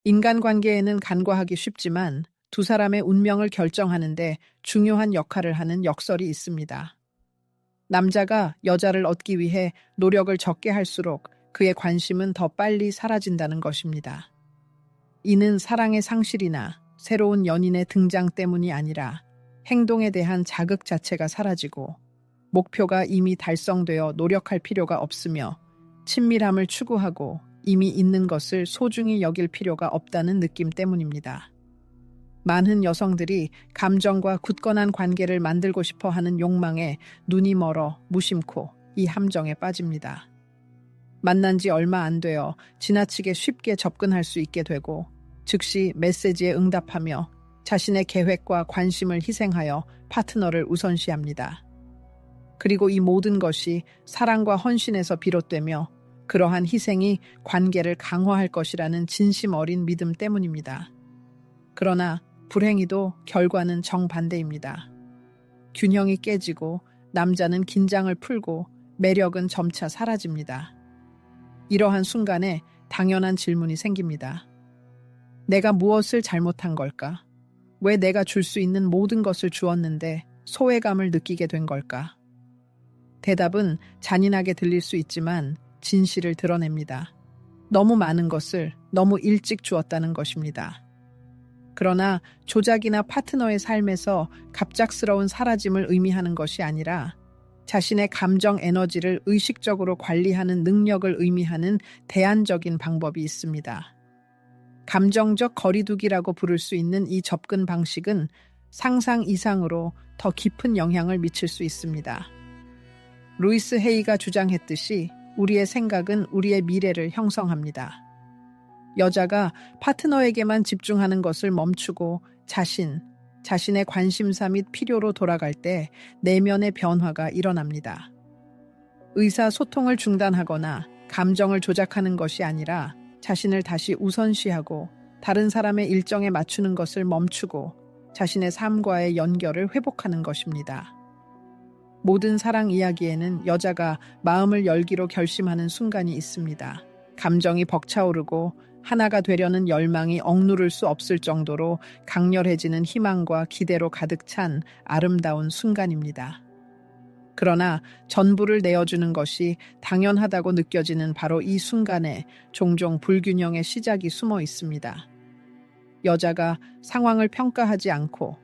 인간관계에는 간과하기 쉽지만 두 사람의 운명을 결정하는데 중요한 역할을 하는 역설이 있습니다. 남자가 여자를 얻기 위해 노력을 적게 할수록 그의 관심은 더 빨리 사라진다는 것입니다. 이는 사랑의 상실이나 새로운 연인의 등장 때문이 아니라 행동에 대한 자극 자체가 사라지고 목표가 이미 달성되어 노력할 필요가 없으며 친밀함을 추구하고 이미 있는 것을 소중히 여길 필요가 없다는 느낌 때문입니다. 많은 여성들이 감정과 굳건한 관계를 만들고 싶어 하는 욕망에 눈이 멀어 무심코 이 함정에 빠집니다. 만난 지 얼마 안 되어 지나치게 쉽게 접근할 수 있게 되고 즉시 메시지에 응답하며 자신의 계획과 관심을 희생하여 파트너를 우선시합니다. 그리고 이 모든 것이 사랑과 헌신에서 비롯되며 그러한 희생이 관계를 강화할 것이라는 진심 어린 믿음 때문입니다. 그러나 불행히도 결과는 정반대입니다. 균형이 깨지고 남자는 긴장을 풀고 매력은 점차 사라집니다. 이러한 순간에 당연한 질문이 생깁니다. 내가 무엇을 잘못한 걸까? 왜 내가 줄 수 있는 모든 것을 주었는데 소외감을 느끼게 된 걸까? 대답은 잔인하게 들릴 수 있지만 진실을 드러냅니다. 너무 많은 것을 너무 일찍 주었다는 것입니다. 그러나 조작이나 파트너의 삶에서 갑작스러운 사라짐을 의미하는 것이 아니라 자신의 감정 에너지를 의식적으로 관리하는 능력을 의미하는 대안적인 방법이 있습니다. 감정적 거리두기라고 부를 수 있는 이 접근 방식은 상상 이상으로 더 깊은 영향을 미칠 수 있습니다. 루이스 헤이가 주장했듯이 우리의 생각은 우리의 미래를 형성합니다. 여자가 파트너에게만 집중하는 것을 멈추고 자신의 관심사 및 필요로 돌아갈 때 내면의 변화가 일어납니다. 의사소통을 중단하거나 감정을 조작하는 것이 아니라 자신을 다시 우선시하고 다른 사람의 일정에 맞추는 것을 멈추고 자신의 삶과의 연결을 회복하는 것입니다. 모든 사랑 이야기에는 여자가 마음을 열기로 결심하는 순간이 있습니다. 감정이 벅차오르고 하나가 되려는 열망이 억누를 수 없을 정도로 강렬해지는 희망과 기대로 가득 찬 아름다운 순간입니다. 그러나 전부를 내어주는 것이 당연하다고 느껴지는 바로 이 순간에 종종 불균형의 시작이 숨어 있습니다. 여자가 상황을 평가하지 않고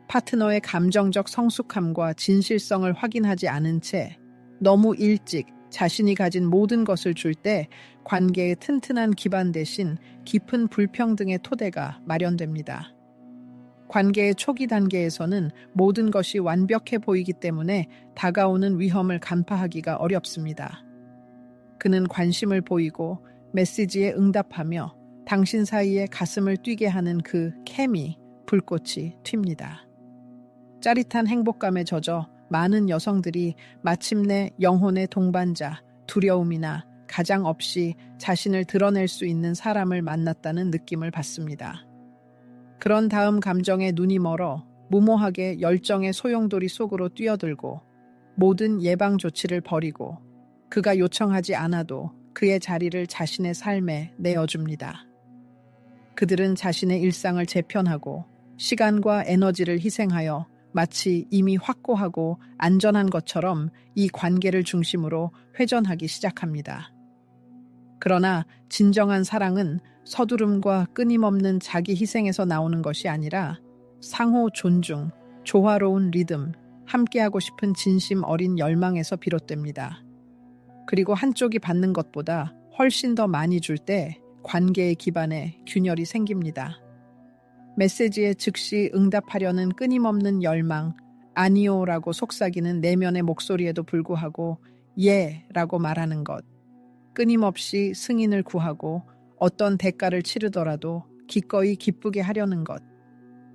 파트너의 감정적 성숙함과 진실성을 확인하지 않은 채 너무 일찍 자신이 가진 모든 것을 줄 때 관계의 튼튼한 기반 대신 깊은 불평등의 토대가 마련됩니다. 관계의 초기 단계에서는 모든 것이 완벽해 보이기 때문에 다가오는 위험을 간파하기가 어렵습니다. 그는 관심을 보이고 메시지에 응답하며 당신 사이에 가슴을 뛰게 하는 그 케미, 불꽃이 튑니다. 짜릿한 행복감에 젖어 많은 여성들이 마침내 영혼의 동반자, 두려움이나 가장 없이 자신을 드러낼 수 있는 사람을 만났다는 느낌을 받습니다. 그런 다음 감정에 눈이 멀어 무모하게 열정의 소용돌이 속으로 뛰어들고 모든 예방 조치를 버리고 그가 요청하지 않아도 그의 자리를 자신의 삶에 내어줍니다. 그들은 자신의 일상을 재편하고 시간과 에너지를 희생하여 마치 이미 확고하고 안전한 것처럼 이 관계를 중심으로 회전하기 시작합니다. 그러나 진정한 사랑은 서두름과 끊임없는 자기 희생에서 나오는 것이 아니라 상호 존중, 조화로운 리듬, 함께하고 싶은 진심 어린 열망에서 비롯됩니다. 그리고 한쪽이 받는 것보다 훨씬 더 많이 줄 때 관계의 기반에 균열이 생깁니다. 메시지에 즉시 응답하려는 끊임없는 열망, 아니오라고 속삭이는 내면의 목소리에도 불구하고 예라고 말하는 것, 끊임없이 승인을 구하고 어떤 대가를 치르더라도 기꺼이 기쁘게 하려는 것,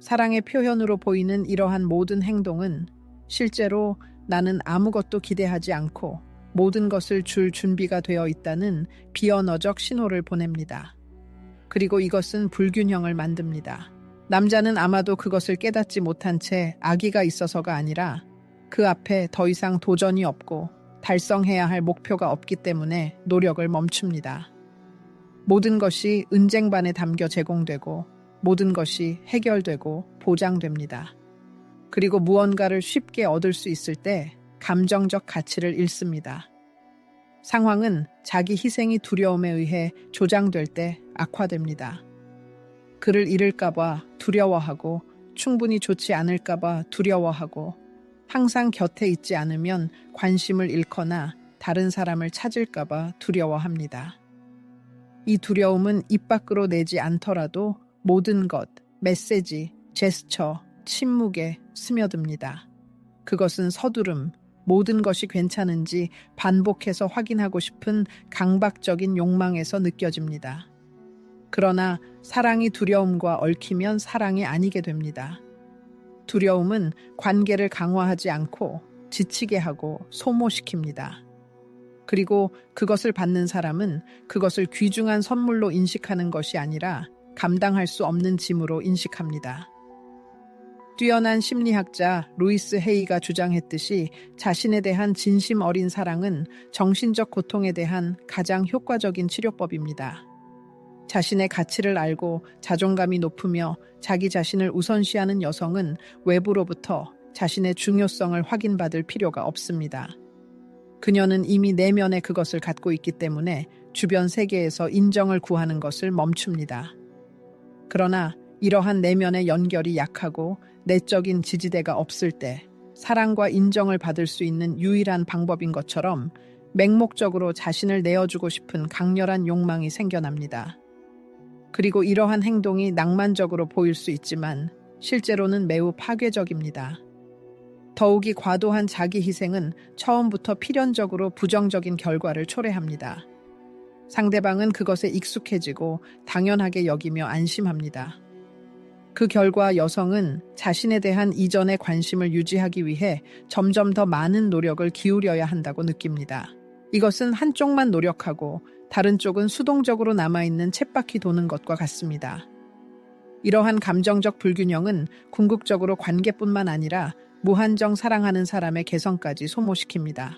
사랑의 표현으로 보이는 이러한 모든 행동은 실제로 나는 아무것도 기대하지 않고 모든 것을 줄 준비가 되어 있다는 비언어적 신호를 보냅니다. 그리고 이것은 불균형을 만듭니다. 남자는 아마도 그것을 깨닫지 못한 채 아기가 있어서가 아니라 그 앞에 더 이상 도전이 없고 달성해야 할 목표가 없기 때문에 노력을 멈춥니다. 모든 것이 은쟁반에 담겨 제공되고 모든 것이 해결되고 보장됩니다. 그리고 무언가를 쉽게 얻을 수 있을 때 감정적 가치를 잃습니다. 상황은 자기 희생이 두려움에 의해 조장될 때 악화됩니다. 그를 잃을까봐 두려워하고 충분히 좋지 않을까봐 두려워하고 항상 곁에 있지 않으면 관심을 잃거나 다른 사람을 찾을까봐 두려워합니다. 이 두려움은 입 밖으로 내지 않더라도 모든 것, 메시지, 제스처, 침묵에 스며듭니다. 그것은 서두름, 모든 것이 괜찮은지 반복해서 확인하고 싶은 강박적인 욕망에서 느껴집니다. 그러나 사랑이 두려움과 얽히면 사랑이 아니게 됩니다. 두려움은 관계를 강화하지 않고 지치게 하고 소모시킵니다. 그리고 그것을 받는 사람은 그것을 귀중한 선물로 인식하는 것이 아니라 감당할 수 없는 짐으로 인식합니다. 뛰어난 심리학자 루이스 헤이가 주장했듯이 자신에 대한 진심 어린 사랑은 정신적 고통에 대한 가장 효과적인 치료법입니다. 자신의 가치를 알고 자존감이 높으며 자기 자신을 우선시하는 여성은 외부로부터 자신의 중요성을 확인받을 필요가 없습니다. 그녀는 이미 내면에 그것을 갖고 있기 때문에 주변 세계에서 인정을 구하는 것을 멈춥니다. 그러나 이러한 내면의 연결이 약하고 내적인 지지대가 없을 때 사랑과 인정을 받을 수 있는 유일한 방법인 것처럼 맹목적으로 자신을 내어주고 싶은 강렬한 욕망이 생겨납니다. 그리고 이러한 행동이 낭만적으로 보일 수 있지만 실제로는 매우 파괴적입니다. 더욱이 과도한 자기 희생은 처음부터 필연적으로 부정적인 결과를 초래합니다. 상대방은 그것에 익숙해지고 당연하게 여기며 안심합니다. 그 결과 여성은 자신에 대한 이전의 관심을 유지하기 위해 점점 더 많은 노력을 기울여야 한다고 느낍니다. 이것은 한쪽만 노력하고 다른 쪽은 수동적으로 남아있는 쳇바퀴 도는 것과 같습니다. 이러한 감정적 불균형은 궁극적으로 관계뿐만 아니라 무한정 사랑하는 사람의 개성까지 소모시킵니다.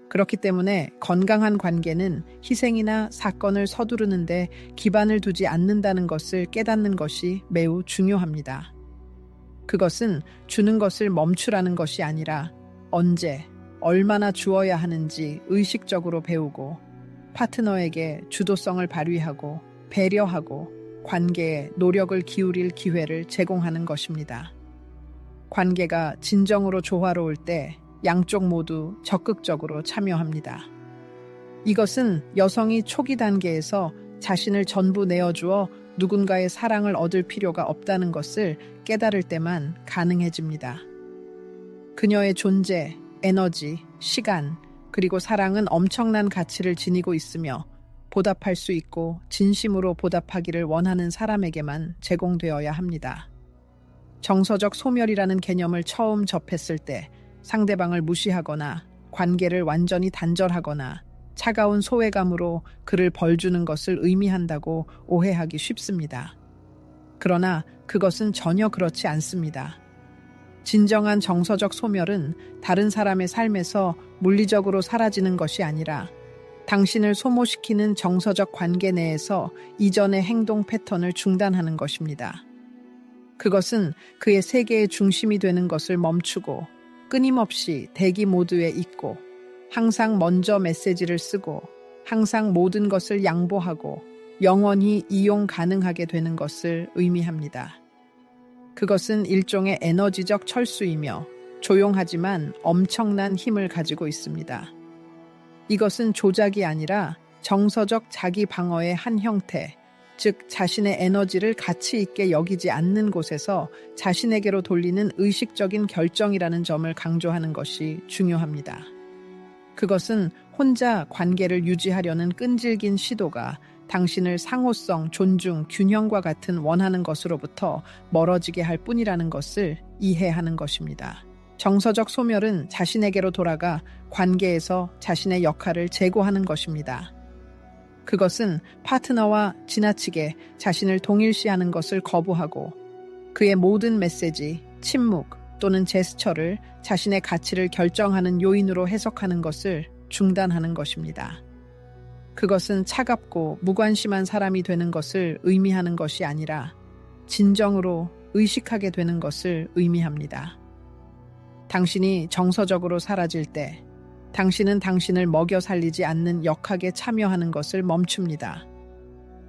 그렇기 때문에 건강한 관계는 희생이나 사건을 서두르는데 기반을 두지 않는다는 것을 깨닫는 것이 매우 중요합니다. 그것은 주는 것을 멈추라는 것이 아니라 언제, 얼마나 주어야 하는지 의식적으로 배우고 파트너에게 주도성을 발휘하고 배려하고 관계에 노력을 기울일 기회를 제공하는 것입니다. 관계가 진정으로 조화로울 때 양쪽 모두 적극적으로 참여합니다. 이것은 여성이 초기 단계에서 자신을 전부 내어주어 누군가의 사랑을 얻을 필요가 없다는 것을 깨달을 때만 가능해집니다. 그녀의 존재, 에너지, 시간, 그리고 사랑은 엄청난 가치를 지니고 있으며 보답할 수 있고 진심으로 보답하기를 원하는 사람에게만 제공되어야 합니다. 정서적 소멸이라는 개념을 처음 접했을 때 상대방을 무시하거나 관계를 완전히 단절하거나 차가운 소외감으로 그를 벌주는 것을 의미한다고 오해하기 쉽습니다. 그러나 그것은 전혀 그렇지 않습니다. 진정한 정서적 소멸은 다른 사람의 삶에서 물리적으로 사라지는 것이 아니라 당신을 소모시키는 정서적 관계 내에서 이전의 행동 패턴을 중단하는 것입니다. 그것은 그의 세계의 중심이 되는 것을 멈추고 끊임없이 대기 모드에 있고 항상 먼저 메시지를 쓰고 항상 모든 것을 양보하고 영원히 이용 가능하게 되는 것을 의미합니다. 그것은 일종의 에너지적 철수이며 조용하지만 엄청난 힘을 가지고 있습니다. 이것은 조작이 아니라 정서적 자기 방어의 한 형태, 즉 자신의 에너지를 가치 있게 여기지 않는 곳에서 자신에게로 돌리는 의식적인 결정이라는 점을 강조하는 것이 중요합니다. 그것은 혼자 관계를 유지하려는 끈질긴 시도가 당신을 상호성, 존중, 균형과 같은 원하는 것으로부터 멀어지게 할 뿐이라는 것을 이해하는 것입니다. 정서적 소멸은 자신에게로 돌아가 관계에서 자신의 역할을 재고하는 것입니다. 그것은 파트너와 지나치게 자신을 동일시하는 것을 거부하고 그의 모든 메시지, 침묵 또는 제스처를 자신의 가치를 결정하는 요인으로 해석하는 것을 중단하는 것입니다. 그것은 차갑고 무관심한 사람이 되는 것을 의미하는 것이 아니라 진정으로 의식하게 되는 것을 의미합니다. 당신이 정서적으로 사라질 때 당신은 당신을 먹여 살리지 않는 역학에 참여하는 것을 멈춥니다.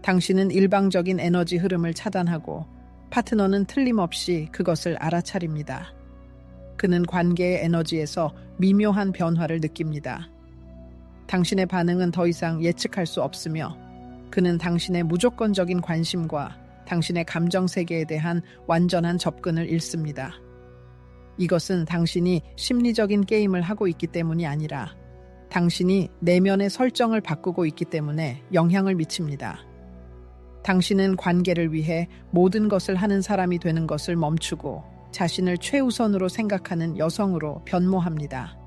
당신은 일방적인 에너지 흐름을 차단하고 파트너는 틀림없이 그것을 알아차립니다. 그는 관계의 에너지에서 미묘한 변화를 느낍니다. 당신의 반응은 더 이상 예측할 수 없으며 그는 당신의 무조건적인 관심과 당신의 감정 세계에 대한 완전한 접근을 잃습니다. 이것은 당신이 심리적인 게임을 하고 있기 때문이 아니라 당신이 내면의 설정을 바꾸고 있기 때문에 영향을 미칩니다. 당신은 관계를 위해 모든 것을 하는 사람이 되는 것을 멈추고 자신을 최우선으로 생각하는 여성으로 변모합니다.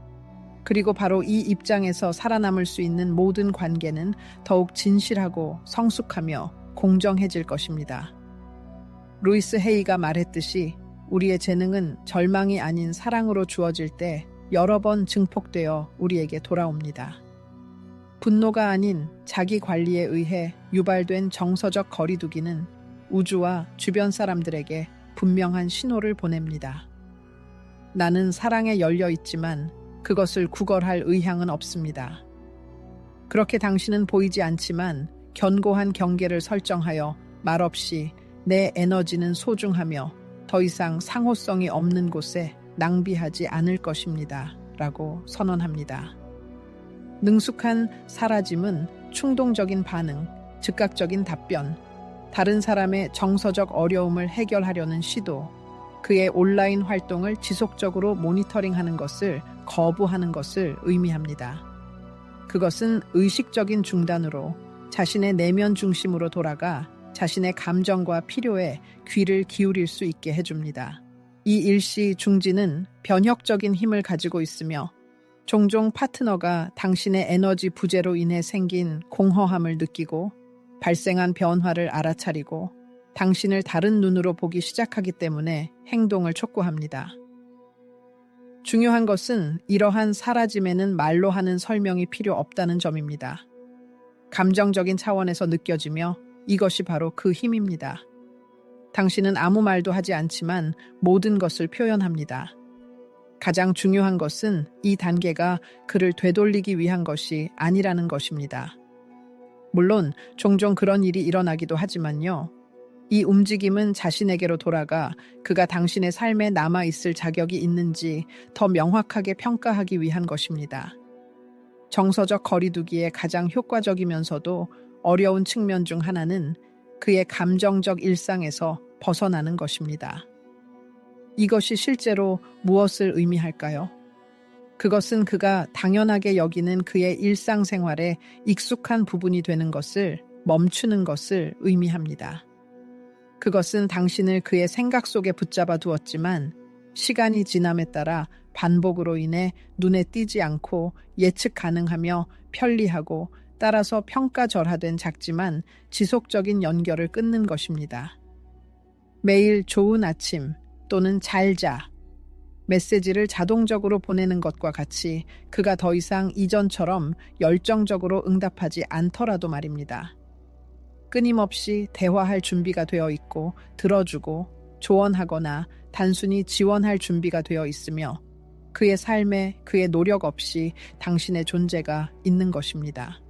그리고 바로 이 입장에서 살아남을 수 있는 모든 관계는 더욱 진실하고 성숙하며 공정해질 것입니다. 루이스 헤이가 말했듯이 우리의 재능은 절망이 아닌 사랑으로 주어질 때 여러 번 증폭되어 우리에게 돌아옵니다. 분노가 아닌 자기 관리에 의해 유발된 정서적 거리두기는 우주와 주변 사람들에게 분명한 신호를 보냅니다. 나는 사랑에 열려 있지만 그것을 구걸할 의향은 없습니다. 그렇게 당신은 보이지 않지만 견고한 경계를 설정하여 말없이 내 에너지는 소중하며 더 이상 상호성이 없는 곳에 낭비하지 않을 것입니다. 라고 선언합니다. 능숙한 사라짐은 충동적인 반응, 즉각적인 답변, 다른 사람의 정서적 어려움을 해결하려는 시도, 그의 온라인 활동을 지속적으로 모니터링하는 것을 거부하는 것을 의미합니다. 그것은 의식적인 중단으로 자신의 내면 중심으로 돌아가 자신의 감정과 필요에 귀를 기울일 수 있게 해줍니다. 이 일시 중지는 변혁적인 힘을 가지고 있으며 종종 파트너가 당신의 에너지 부재로 인해 생긴 공허함을 느끼고 발생한 변화를 알아차리고 당신을 다른 눈으로 보기 시작하기 때문에 행동을 촉구합니다. 중요한 것은 이러한 사라짐에는 말로 하는 설명이 필요 없다는 점입니다. 감정적인 차원에서 느껴지며 이것이 바로 그 힘입니다. 당신은 아무 말도 하지 않지만 모든 것을 표현합니다. 가장 중요한 것은 이 단계가 그를 되돌리기 위한 것이 아니라는 것입니다. 물론 종종 그런 일이 일어나기도 하지만요. 이 움직임은 자신에게로 돌아가 그가 당신의 삶에 남아있을 자격이 있는지 더 명확하게 평가하기 위한 것입니다. 정서적 거리두기에 가장 효과적이면서도 어려운 측면 중 하나는 그의 감정적 일상에서 벗어나는 것입니다. 이것이 실제로 무엇을 의미할까요? 그것은 그가 당연하게 여기는 그의 일상생활에 익숙한 부분이 되는 것을 멈추는 것을 의미합니다. 그것은 당신을 그의 생각 속에 붙잡아 두었지만 시간이 지남에 따라 반복으로 인해 눈에 띄지 않고 예측 가능하며 편리하고 따라서 평가절하된 작지만 지속적인 연결을 끊는 것입니다. 매일 좋은 아침 또는 잘 자 메시지를 자동적으로 보내는 것과 같이 그가 더 이상 이전처럼 열정적으로 응답하지 않더라도 말입니다. 끊임없이 대화할 준비가 되어 있고 들어주고 조언하거나 단순히 지원할 준비가 되어 있으며 그의 삶에 그의 노력 없이 당신의 존재가 있는 것입니다.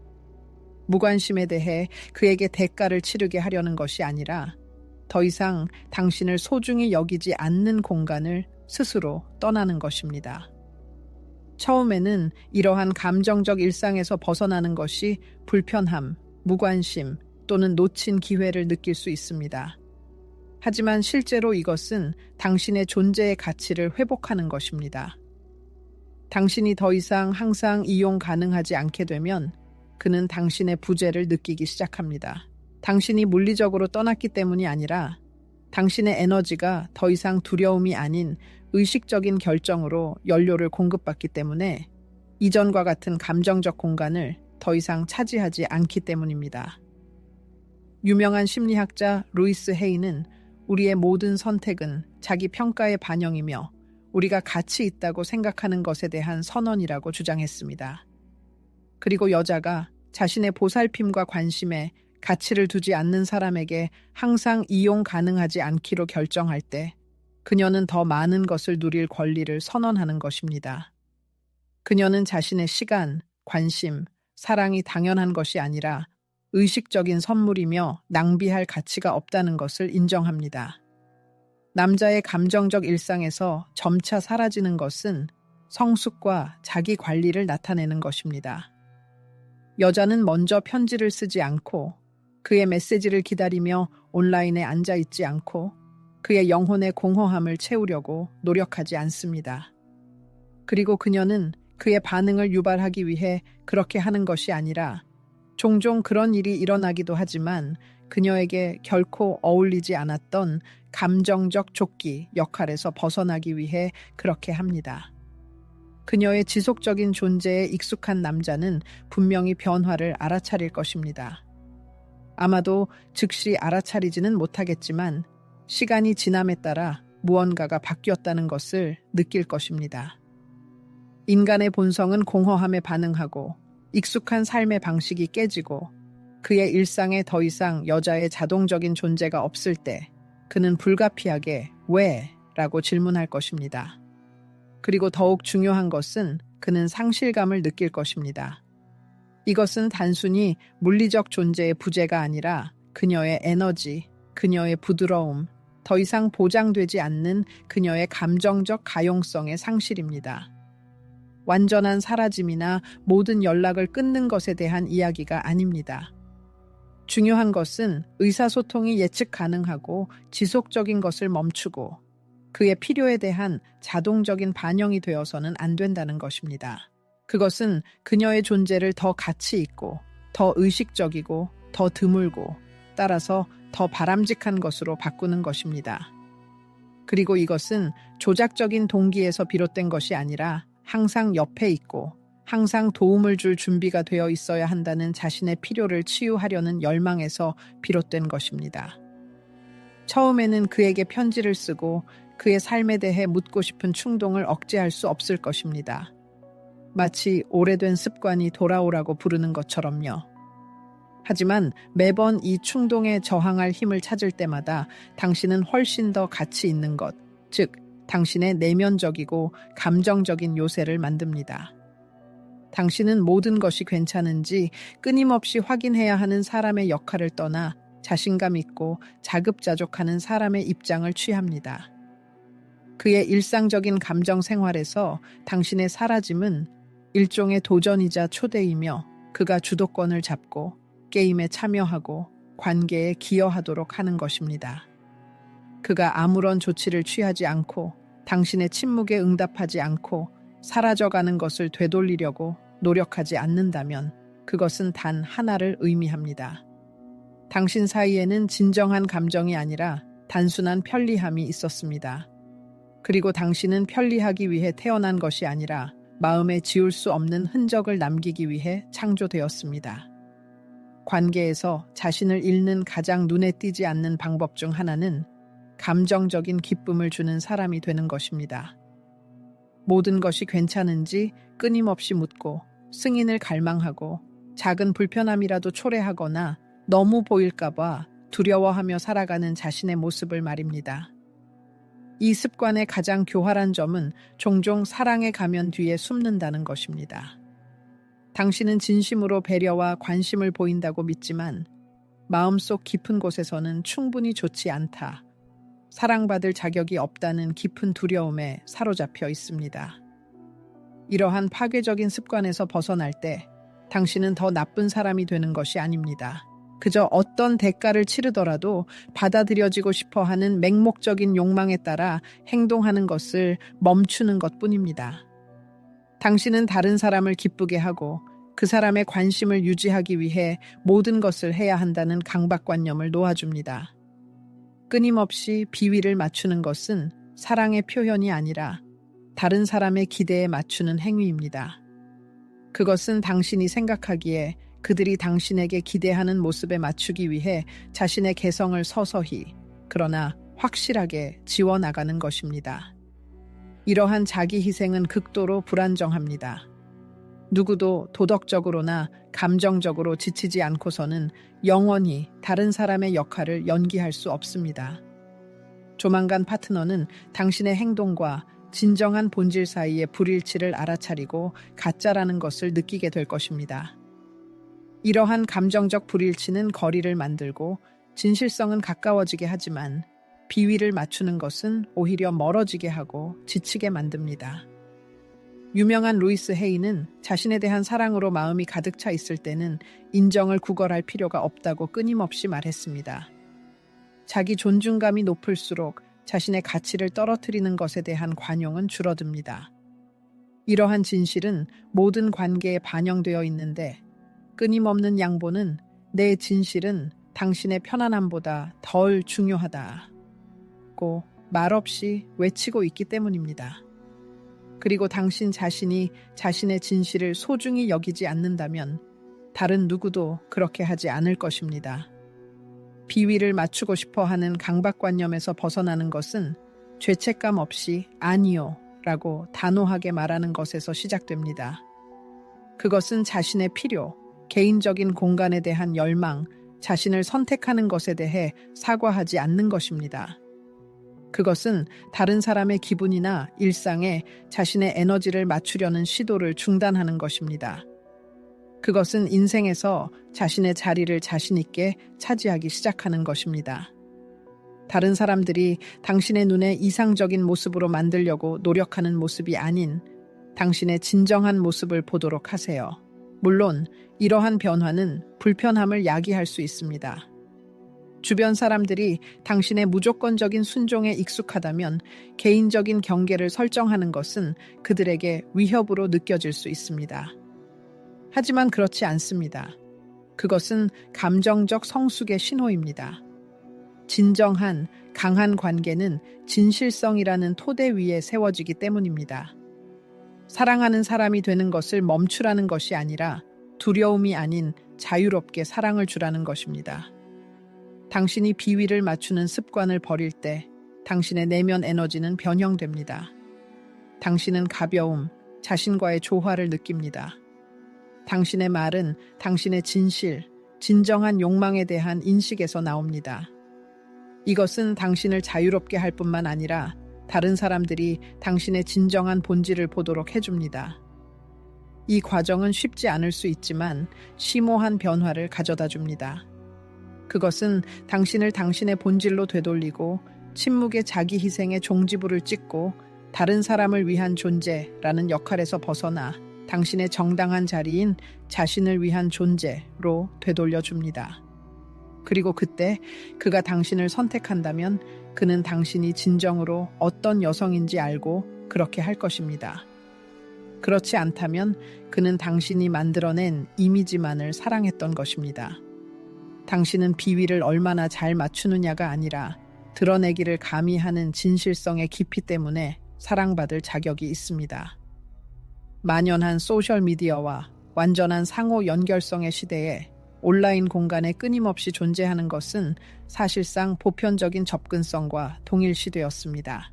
무관심에 대해 그에게 대가를 치르게 하려는 것이 아니라 더 이상 당신을 소중히 여기지 않는 공간을 스스로 떠나는 것입니다. 처음에는 이러한 감정적 일상에서 벗어나는 것이 불편함, 무관심 또는 놓친 기회를 느낄 수 있습니다. 하지만 실제로 이것은 당신의 존재의 가치를 회복하는 것입니다. 당신이 더 이상 항상 이용 가능하지 않게 되면 그는 당신의 부재를 느끼기 시작합니다. 당신이 물리적으로 떠났기 때문이 아니라 당신의 에너지가 더 이상 두려움이 아닌 의식적인 결정으로 연료를 공급받기 때문에 이전과 같은 감정적 공간을 더 이상 차지하지 않기 때문입니다. 유명한 심리학자 루이스 헤이는 우리의 모든 선택은 자기 평가의 반영이며 우리가 가치 있다고 생각하는 것에 대한 선언이라고 주장했습니다. 그리고 여자가 자신의 보살핌과 관심에 가치를 두지 않는 사람에게 항상 이용 가능하지 않기로 결정할 때 그녀는 더 많은 것을 누릴 권리를 선언하는 것입니다. 그녀는 자신의 시간, 관심, 사랑이 당연한 것이 아니라 의식적인 선물이며 낭비할 가치가 없다는 것을 인정합니다. 남자의 감정적 일상에서 점차 사라지는 것은 성숙과 자기 관리를 나타내는 것입니다. 여자는 먼저 편지를 쓰지 않고 그의 메시지를 기다리며 온라인에 앉아 있지 않고 그의 영혼의 공허함을 채우려고 노력하지 않습니다. 그리고 그녀는 그의 반응을 유발하기 위해 그렇게 하는 것이 아니라 종종 그런 일이 일어나기도 하지만 그녀에게 결코 어울리지 않았던 감정적 조끼 역할에서 벗어나기 위해 그렇게 합니다. 그녀의 지속적인 존재에 익숙한 남자는 분명히 변화를 알아차릴 것입니다. 아마도 즉시 알아차리지는 못하겠지만 시간이 지남에 따라 무언가가 바뀌었다는 것을 느낄 것입니다. 인간의 본성은 공허함에 반응하고 익숙한 삶의 방식이 깨지고 그의 일상에 더 이상 여자의 자동적인 존재가 없을 때 그는 불가피하게 왜? 라고 질문할 것입니다. 그리고 더욱 중요한 것은 그는 상실감을 느낄 것입니다. 이것은 단순히 물리적 존재의 부재가 아니라 그녀의 에너지, 그녀의 부드러움, 더 이상 보장되지 않는 그녀의 감정적 가용성의 상실입니다. 완전한 사라짐이나 모든 연락을 끊는 것에 대한 이야기가 아닙니다. 중요한 것은 의사소통이 예측 가능하고 지속적인 것을 멈추고 그의 필요에 대한 자동적인 반영이 되어서는 안 된다는 것입니다. 그것은 그녀의 존재를 더 가치 있고, 더 의식적이고, 더 드물고, 따라서 더 바람직한 것으로 바꾸는 것입니다. 그리고 이것은 조작적인 동기에서 비롯된 것이 아니라 항상 옆에 있고 항상 도움을 줄 준비가 되어 있어야 한다는 자신의 필요를 치유하려는 열망에서 비롯된 것입니다. 처음에는 그에게 편지를 쓰고 그의 삶에 대해 묻고 싶은 충동을 억제할 수 없을 것입니다. 마치 오래된 습관이 돌아오라고 부르는 것처럼요. 하지만 매번 이 충동에 저항할 힘을 찾을 때마다 당신은 훨씬 더 가치 있는 것, 즉 당신의 내면적이고 감정적인 요새를 만듭니다. 당신은 모든 것이 괜찮은지 끊임없이 확인해야 하는 사람의 역할을 떠나 자신감 있고 자급자족하는 사람의 입장을 취합니다. 그의 일상적인 감정 생활에서 당신의 사라짐은 일종의 도전이자 초대이며 그가 주도권을 잡고 게임에 참여하고 관계에 기여하도록 하는 것입니다. 그가 아무런 조치를 취하지 않고 당신의 침묵에 응답하지 않고 사라져가는 것을 되돌리려고 노력하지 않는다면 그것은 단 하나를 의미합니다. 당신 사이에는 진정한 감정이 아니라 단순한 편리함이 있었습니다. 그리고 당신은 편리하기 위해 태어난 것이 아니라 마음에 지울 수 없는 흔적을 남기기 위해 창조되었습니다. 관계에서 자신을 잃는 가장 눈에 띄지 않는 방법 중 하나는 감정적인 기쁨을 주는 사람이 되는 것입니다. 모든 것이 괜찮은지 끊임없이 묻고 승인을 갈망하고 작은 불편함이라도 초래하거나 너무 보일까봐 두려워하며 살아가는 자신의 모습을 말입니다. 이 습관의 가장 교활한 점은 종종 사랑의 가면 뒤에 숨는다는 것입니다. 당신은 진심으로 배려와 관심을 보인다고 믿지만 마음속 깊은 곳에서는 충분히 좋지 않다. 사랑받을 자격이 없다는 깊은 두려움에 사로잡혀 있습니다. 이러한 파괴적인 습관에서 벗어날 때 당신은 더 나쁜 사람이 되는 것이 아닙니다. 그저 어떤 대가를 치르더라도 받아들여지고 싶어하는 맹목적인 욕망에 따라 행동하는 것을 멈추는 것뿐입니다. 당신은 다른 사람을 기쁘게 하고 그 사람의 관심을 유지하기 위해 모든 것을 해야 한다는 강박관념을 놓아줍니다. 끊임없이 비위를 맞추는 것은 사랑의 표현이 아니라 다른 사람의 기대에 맞추는 행위입니다. 그것은 당신이 생각하기에 그들이 당신에게 기대하는 모습에 맞추기 위해 자신의 개성을 서서히, 그러나 확실하게 지워나가는 것입니다. 이러한 자기 희생은 극도로 불안정합니다. 누구도 도덕적으로나 감정적으로 지치지 않고서는 영원히 다른 사람의 역할을 연기할 수 없습니다. 조만간 파트너는 당신의 행동과 진정한 본질 사이의 불일치를 알아차리고 가짜라는 것을 느끼게 될 것입니다. 이러한 감정적 불일치는 거리를 만들고 진실성은 가까워지게 하지만 비위를 맞추는 것은 오히려 멀어지게 하고 지치게 만듭니다. 유명한 루이스 헤이는 자신에 대한 사랑으로 마음이 가득 차 있을 때는 인정을 구걸할 필요가 없다고 끊임없이 말했습니다. 자기 존중감이 높을수록 자신의 가치를 떨어뜨리는 것에 대한 관용은 줄어듭니다. 이러한 진실은 모든 관계에 반영되어 있는데 끊임없는 양보는 내 진실은 당신의 편안함보다 덜 중요하다고 말없이 외치고 있기 때문입니다. 그리고 당신 자신이 자신의 진실을 소중히 여기지 않는다면 다른 누구도 그렇게 하지 않을 것입니다. 비위를 맞추고 싶어 하는 강박관념에서 벗어나는 것은 죄책감 없이 아니요 라고 단호하게 말하는 것에서 시작됩니다. 그것은 자신의 필요, 개인적인 공간에 대한 열망, 자신을 선택하는 것에 대해 사과하지 않는 것입니다. 그것은 다른 사람의 기분이나 일상에 자신의 에너지를 맞추려는 시도를 중단하는 것입니다. 그것은 인생에서 자신의 자리를 자신 있게 차지하기 시작하는 것입니다. 다른 사람들이 당신의 눈에 이상적인 모습으로 만들려고 노력하는 모습이 아닌 당신의 진정한 모습을 보도록 하세요. 물론 이러한 변화는 불편함을 야기할 수 있습니다. 주변 사람들이 당신의 무조건적인 순종에 익숙하다면 개인적인 경계를 설정하는 것은 그들에게 위협으로 느껴질 수 있습니다. 하지만 그렇지 않습니다. 그것은 감정적 성숙의 신호입니다. 진정한 강한 관계는 진실성이라는 토대 위에 세워지기 때문입니다. 사랑하는 사람이 되는 것을 멈추라는 것이 아니라 두려움이 아닌 자유롭게 사랑을 주라는 것입니다. 당신이 비위를 맞추는 습관을 버릴 때 당신의 내면 에너지는 변형됩니다. 당신은 가벼움, 자신과의 조화를 느낍니다. 당신의 말은 당신의 진실, 진정한 욕망에 대한 인식에서 나옵니다. 이것은 당신을 자유롭게 할 뿐만 아니라 다른 사람들이 당신의 진정한 본질을 보도록 해줍니다. 이 과정은 쉽지 않을 수 있지만 심오한 변화를 가져다 줍니다. 그것은 당신을 당신의 본질로 되돌리고 침묵의 자기 희생의 종지부를 찍고 다른 사람을 위한 존재라는 역할에서 벗어나 당신의 정당한 자리인 자신을 위한 존재로 되돌려줍니다. 그리고 그때 그가 당신을 선택한다면 그는 당신이 진정으로 어떤 여성인지 알고 그렇게 할 것입니다. 그렇지 않다면 그는 당신이 만들어낸 이미지만을 사랑했던 것입니다. 당신은 비위를 얼마나 잘 맞추느냐가 아니라 드러내기를 감히 하는 진실성의 깊이 때문에 사랑받을 자격이 있습니다. 만연한 소셜미디어와 완전한 상호 연결성의 시대에 온라인 공간에 끊임없이 존재하는 것은 사실상 보편적인 접근성과 동일시되었습니다.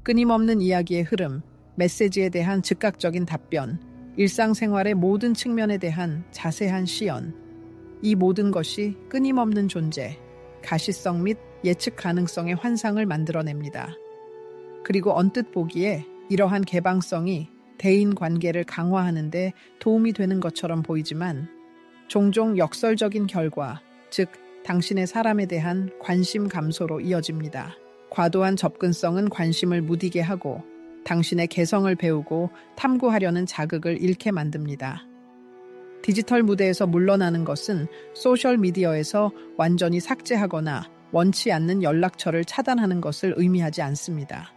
끊임없는 이야기의 흐름, 메시지에 대한 즉각적인 답변, 일상생활의 모든 측면에 대한 자세한 시연, 이 모든 것이 끊임없는 존재, 가시성 및 예측 가능성의 환상을 만들어냅니다. 그리고 언뜻 보기에 이러한 개방성이 대인 관계를 강화하는 데 도움이 되는 것처럼 보이지만 종종 역설적인 결과, 즉 당신의 사람에 대한 관심 감소로 이어집니다. 과도한 접근성은 관심을 무디게 하고 당신의 개성을 배우고 탐구하려는 자극을 잃게 만듭니다. 디지털 무대에서 물러나는 것은 소셜미디어에서 완전히 삭제하거나 원치 않는 연락처를 차단하는 것을 의미하지 않습니다.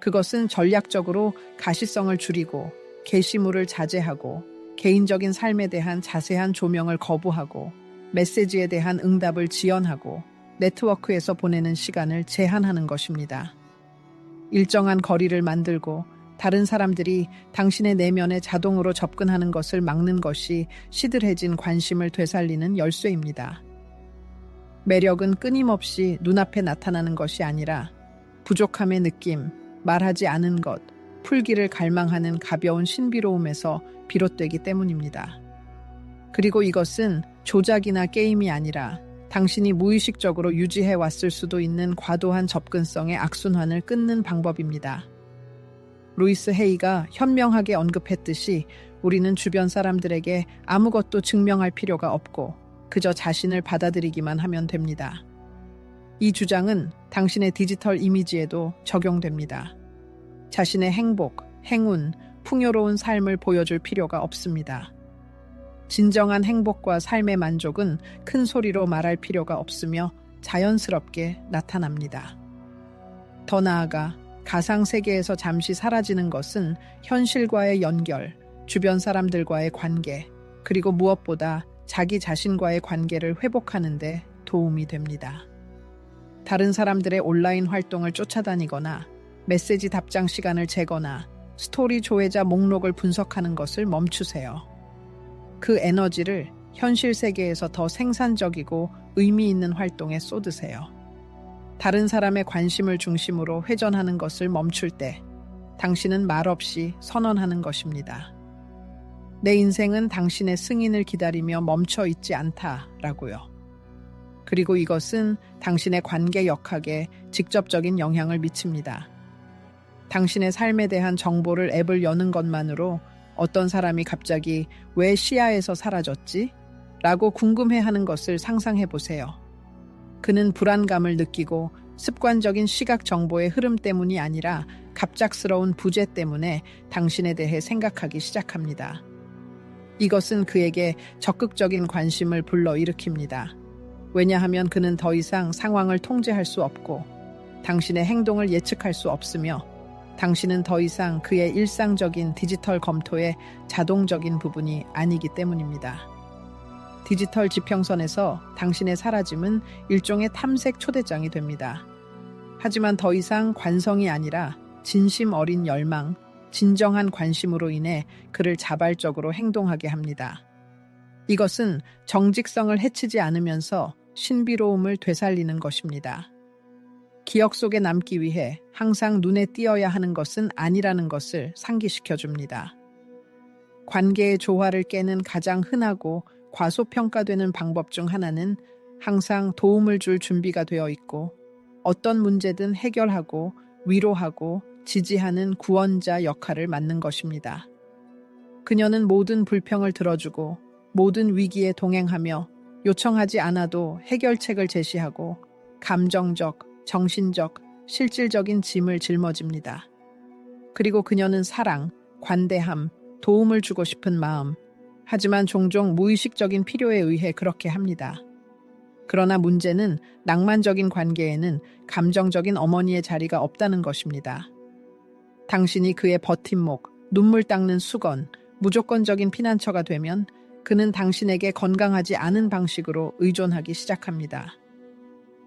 그것은 전략적으로 가시성을 줄이고 게시물을 자제하고 개인적인 삶에 대한 자세한 조명을 거부하고 메시지에 대한 응답을 지연하고 네트워크에서 보내는 시간을 제한하는 것입니다. 일정한 거리를 만들고 다른 사람들이 당신의 내면에 자동으로 접근하는 것을 막는 것이 시들해진 관심을 되살리는 열쇠입니다. 매력은 끊임없이 눈앞에 나타나는 것이 아니라 부족함의 느낌, 말하지 않은 것, 풀기를 갈망하는 가벼운 신비로움에서 비롯되기 때문입니다. 그리고 이것은 조작이나 게임이 아니라 당신이 무의식적으로 유지해 왔을 수도 있는 과도한 접근성의 악순환을 끊는 방법입니다. 루이스 헤이가 현명하게 언급했듯이 우리는 주변 사람들에게 아무것도 증명할 필요가 없고 그저 자신을 받아들이기만 하면 됩니다. 이 주장은 당신의 디지털 이미지에도 적용됩니다. 자신의 행복, 행운, 풍요로운 삶을 보여줄 필요가 없습니다. 진정한 행복과 삶의 만족은 큰 소리로 말할 필요가 없으며 자연스럽게 나타납니다. 더 나아가 가상세계에서 잠시 사라지는 것은 현실과의 연결, 주변 사람들과의 관계, 그리고 무엇보다 자기 자신과의 관계를 회복하는 데 도움이 됩니다. 다른 사람들의 온라인 활동을 쫓아다니거나 메시지 답장 시간을 재거나 스토리 조회자 목록을 분석하는 것을 멈추세요. 그 에너지를 현실 세계에서 더 생산적이고 의미 있는 활동에 쏟으세요. 다른 사람의 관심을 중심으로 회전하는 것을 멈출 때 당신은 말없이 선언하는 것입니다. 내 인생은 당신의 승인을 기다리며 멈춰 있지 않다라고요. 그리고 이것은 당신의 관계 역학에 직접적인 영향을 미칩니다. 당신의 삶에 대한 정보를 앱을 여는 것만으로 어떤 사람이 갑자기 왜 시야에서 사라졌지? 라고 궁금해하는 것을 상상해 보세요. 그는 불안감을 느끼고 습관적인 시각 정보의 흐름 때문이 아니라 갑작스러운 부재 때문에 당신에 대해 생각하기 시작합니다. 이것은 그에게 적극적인 관심을 불러일으킵니다. 왜냐하면 그는 더 이상 상황을 통제할 수 없고 당신의 행동을 예측할 수 없으며 당신은 더 이상 그의 일상적인 디지털 검토의 자동적인 부분이 아니기 때문입니다. 디지털 지평선에서 당신의 사라짐은 일종의 탐색 초대장이 됩니다. 하지만 더 이상 관성이 아니라 진심 어린 열망, 진정한 관심으로 인해 그를 자발적으로 행동하게 합니다. 이것은 정직성을 해치지 않으면서 신비로움을 되살리는 것입니다. 기억 속에 남기 위해 항상 눈에 띄어야 하는 것은 아니라는 것을 상기시켜줍니다. 관계의 조화를 깨는 가장 흔하고 과소평가되는 방법 중 하나는 항상 도움을 줄 준비가 되어 있고 어떤 문제든 해결하고 위로하고 지지하는 구원자 역할을 맡는 것입니다. 그녀는 모든 불평을 들어주고 모든 위기에 동행하며 요청하지 않아도 해결책을 제시하고 감정적, 정신적, 실질적인 짐을 짊어집니다. 그리고 그녀는 사랑, 관대함, 도움을 주고 싶은 마음, 하지만 종종 무의식적인 필요에 의해 그렇게 합니다. 그러나 문제는 낭만적인 관계에는 감정적인 어머니의 자리가 없다는 것입니다. 당신이 그의 버팀목, 눈물 닦는 수건, 무조건적인 피난처가 되면 그는 당신에게 건강하지 않은 방식으로 의존하기 시작합니다.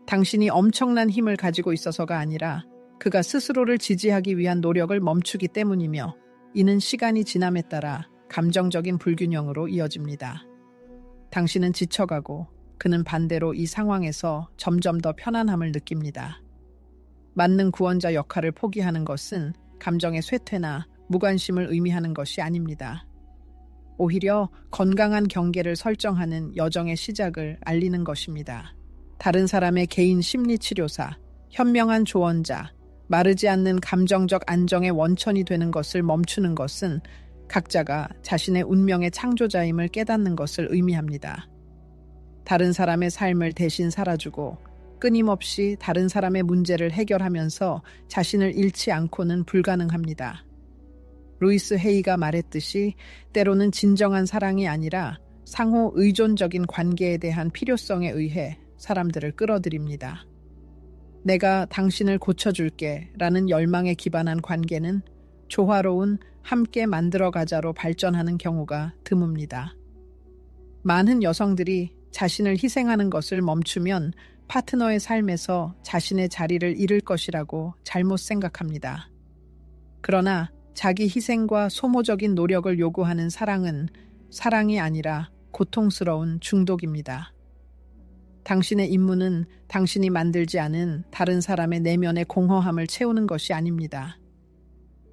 당신이 엄청난 힘을 가지고 있어서가 아니라 그가 스스로를 지지하기 위한 노력을 멈추기 때문이며 이는 시간이 지남에 따라 감정적인 불균형으로 이어집니다. 당신은 지쳐가고 그는 반대로 이 상황에서 점점 더 편안함을 느낍니다. 맞는 구원자 역할을 포기하는 것은 감정의 쇠퇴나 무관심을 의미하는 것이 아닙니다. 오히려 건강한 경계를 설정하는 여정의 시작을 알리는 것입니다. 다른 사람의 개인 심리치료사, 현명한 조언자, 마르지 않는 감정적 안정의 원천이 되는 것을 멈추는 것은 각자가 자신의 운명의 창조자임을 깨닫는 것을 의미합니다. 다른 사람의 삶을 대신 살아주고 끊임없이 다른 사람의 문제를 해결하면서 자신을 잃지 않고는 불가능합니다. 루이스 헤이가 말했듯이 때로는 진정한 사랑이 아니라 상호 의존적인 관계에 대한 필요성에 의해 사람들을 끌어들입니다. 내가 당신을 고쳐줄게 라는 열망에 기반한 관계는 조화로운 함께 만들어가자로 발전하는 경우가 드뭅니다. 많은 여성들이 자신을 희생하는 것을 멈추면 파트너의 삶에서 자신의 자리를 잃을 것이라고 잘못 생각합니다. 그러나 자기 희생과 소모적인 노력을 요구하는 사랑은 사랑이 아니라 고통스러운 중독입니다. 당신의 임무는 당신이 만들지 않은 다른 사람의 내면의 공허함을 채우는 것이 아닙니다.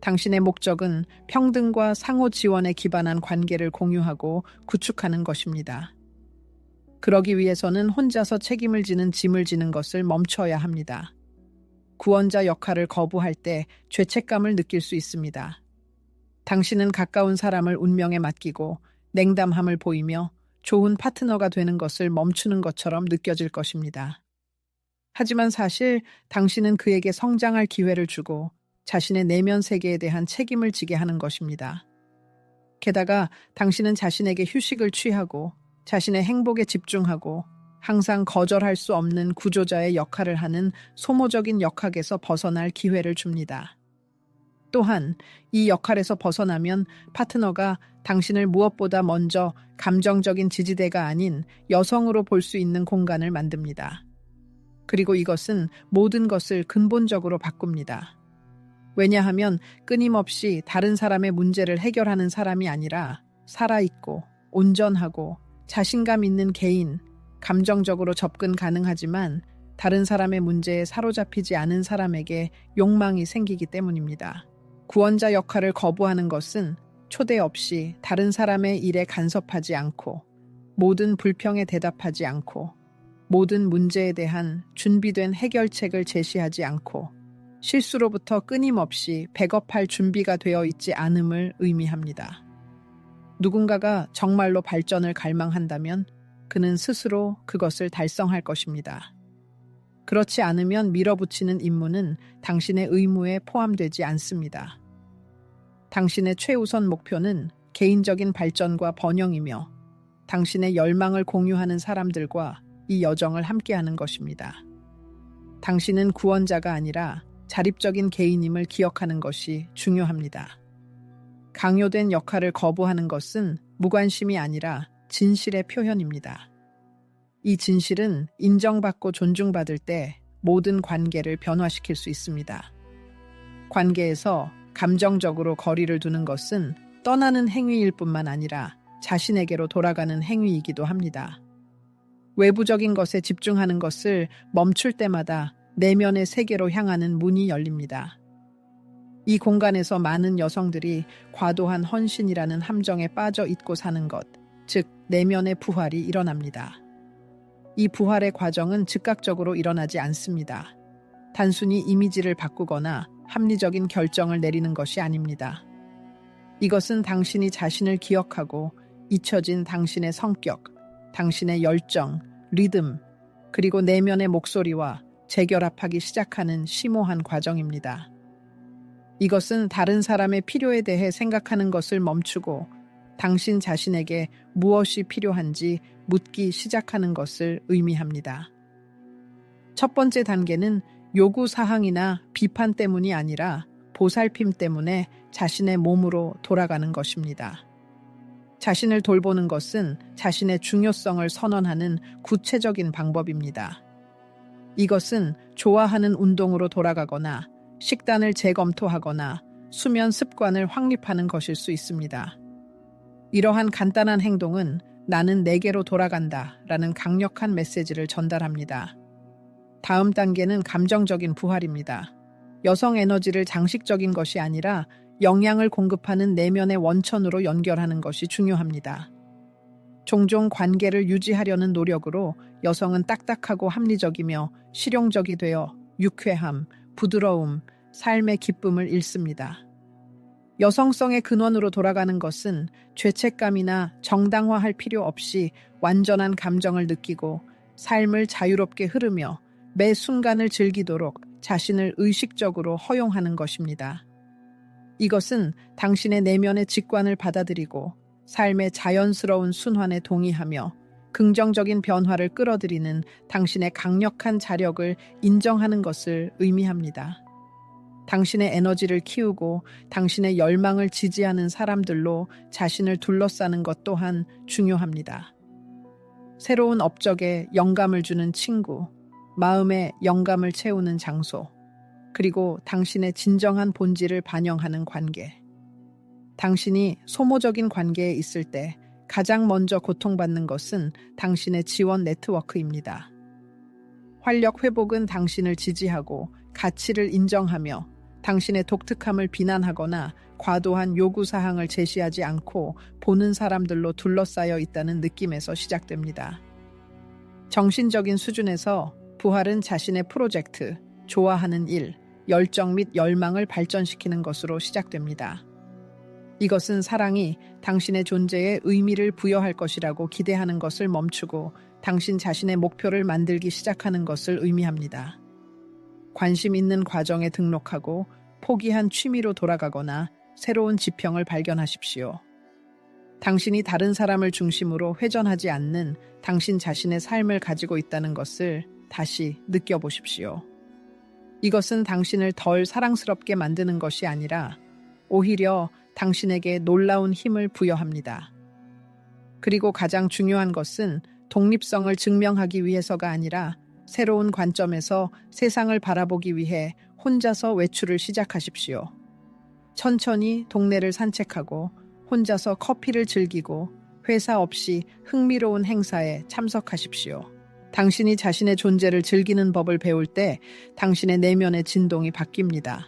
당신의 목적은 평등과 상호 지원에 기반한 관계를 공유하고 구축하는 것입니다. 그러기 위해서는 혼자서 책임을 지는 짐을 지는 것을 멈춰야 합니다. 구원자 역할을 거부할 때 죄책감을 느낄 수 있습니다. 당신은 가까운 사람을 운명에 맡기고 냉담함을 보이며 좋은 파트너가 되는 것을 멈추는 것처럼 느껴질 것입니다. 하지만 사실 당신은 그에게 성장할 기회를 주고 자신의 내면 세계에 대한 책임을 지게 하는 것입니다. 게다가 당신은 자신에게 휴식을 취하고 자신의 행복에 집중하고 항상 거절할 수 없는 구조자의 역할을 하는 소모적인 역학에서 벗어날 기회를 줍니다. 또한 이 역할에서 벗어나면 파트너가 당신을 무엇보다 먼저 감정적인 지지대가 아닌 여성으로 볼 수 있는 공간을 만듭니다. 그리고 이것은 모든 것을 근본적으로 바꿉니다. 왜냐하면 끊임없이 다른 사람의 문제를 해결하는 사람이 아니라 살아있고 온전하고 자신감 있는 개인, 감정적으로 접근 가능하지만 다른 사람의 문제에 사로잡히지 않은 사람에게 욕망이 생기기 때문입니다. 구원자 역할을 거부하는 것은 초대 없이 다른 사람의 일에 간섭하지 않고 모든 불평에 대답하지 않고 모든 문제에 대한 준비된 해결책을 제시하지 않고 실수로부터 끊임없이 백업할 준비가 되어 있지 않음을 의미합니다. 누군가가 정말로 발전을 갈망한다면 그는 스스로 그것을 달성할 것입니다. 그렇지 않으면 밀어붙이는 임무는 당신의 의무에 포함되지 않습니다. 당신의 최우선 목표는 개인적인 발전과 번영이며 당신의 열망을 공유하는 사람들과 이 여정을 함께하는 것입니다. 당신은 구원자가 아니라 자립적인 개인임을 기억하는 것이 중요합니다. 강요된 역할을 거부하는 것은 무관심이 아니라 진실의 표현입니다. 이 진실은 인정받고 존중받을 때 모든 관계를 변화시킬 수 있습니다. 관계에서 감정적으로 거리를 두는 것은 떠나는 행위일 뿐만 아니라 자신에게로 돌아가는 행위이기도 합니다. 외부적인 것에 집중하는 것을 멈출 때마다 내면의 세계로 향하는 문이 열립니다. 이 공간에서 많은 여성들이 과도한 헌신이라는 함정에 빠져 있고 사는 것, 즉 내면의 부활이 일어납니다. 이 부활의 과정은 즉각적으로 일어나지 않습니다. 단순히 이미지를 바꾸거나 합리적인 결정을 내리는 것이 아닙니다. 이것은 당신이 자신을 기억하고 잊혀진 당신의 성격, 당신의 열정, 리듬, 그리고 내면의 목소리와 재결합하기 시작하는 심오한 과정입니다. 이것은 다른 사람의 필요에 대해 생각하는 것을 멈추고 당신 자신에게 무엇이 필요한지 묻기 시작하는 것을 의미합니다. 첫 번째 단계는 요구 사항이나 비판 때문이 아니라 보살핌 때문에 자신의 몸으로 돌아가는 것입니다. 자신을 돌보는 것은 자신의 중요성을 선언하는 구체적인 방법입니다. 이것은 좋아하는 운동으로 돌아가거나 식단을 재검토하거나 수면 습관을 확립하는 것일 수 있습니다. 이러한 간단한 행동은 나는 내게로 돌아간다 라는 강력한 메시지를 전달합니다. 다음 단계는 감정적인 부활입니다. 여성 에너지를 장식적인 것이 아니라 영양을 공급하는 내면의 원천으로 연결하는 것이 중요합니다. 종종 관계를 유지하려는 노력으로 여성은 딱딱하고 합리적이며 실용적이 되어 유쾌함, 부드러움, 삶의 기쁨을 잃습니다. 여성성의 근원으로 돌아가는 것은 죄책감이나 정당화할 필요 없이 완전한 감정을 느끼고 삶을 자유롭게 흐르며 매 순간을 즐기도록 자신을 의식적으로 허용하는 것입니다. 이것은 당신의 내면의 직관을 받아들이고 삶의 자연스러운 순환에 동의하며 긍정적인 변화를 끌어들이는 당신의 강력한 자력을 인정하는 것을 의미합니다. 당신의 에너지를 키우고 당신의 열망을 지지하는 사람들로 자신을 둘러싸는 것 또한 중요합니다. 새로운 업적에 영감을 주는 친구, 마음에 영감을 채우는 장소, 그리고 당신의 진정한 본질을 반영하는 관계. 당신이 소모적인 관계에 있을 때 가장 먼저 고통받는 것은 당신의 지원 네트워크입니다. 활력 회복은 당신을 지지하고 가치를 인정하며 당신의 독특함을 비난하거나 과도한 요구사항을 제시하지 않고 보는 사람들로 둘러싸여 있다는 느낌에서 시작됩니다. 정신적인 수준에서 부활은 자신의 프로젝트, 좋아하는 일, 열정 및 열망을 발전시키는 것으로 시작됩니다. 이것은 사랑이 당신의 존재에 의미를 부여할 것이라고 기대하는 것을 멈추고 당신 자신의 목표를 만들기 시작하는 것을 의미합니다. 관심 있는 과정에 등록하고 포기한 취미로 돌아가거나 새로운 지평을 발견하십시오. 당신이 다른 사람을 중심으로 회전하지 않는 당신 자신의 삶을 가지고 있다는 것을 다시 느껴보십시오. 이것은 당신을 덜 사랑스럽게 만드는 것이 아니라 오히려 당신에게 놀라운 힘을 부여합니다. 그리고 가장 중요한 것은 독립성을 증명하기 위해서가 아니라 새로운 관점에서 세상을 바라보기 위해 혼자서 외출을 시작하십시오. 천천히 동네를 산책하고 혼자서 커피를 즐기고 회사 없이 흥미로운 행사에 참석하십시오. 당신이 자신의 존재를 즐기는 법을 배울 때 당신의 내면의 진동이 바뀝니다.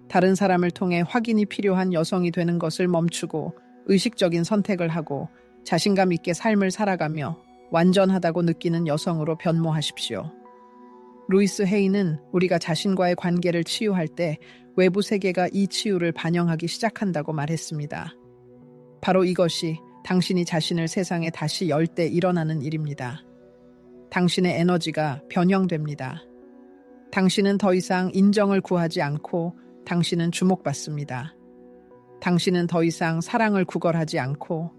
다른 사람을 통해 확인이 필요한 여성이 되는 것을 멈추고 의식적인 선택을 하고 자신감 있게 삶을 살아가며 완전하다고 느끼는 여성으로 변모하십시오. 루이스 헤이는 우리가 자신과의 관계를 치유할 때 외부 세계가 이 치유를 반영하기 시작한다고 말했습니다. 바로 이것이 당신이 자신을 세상에 다시 열 때 일어나는 일입니다. 당신의 에너지가 변형됩니다. 당신은 더 이상 인정을 구하지 않고 당신은 주목받습니다. 당신은 더 이상 사랑을 구걸하지 않고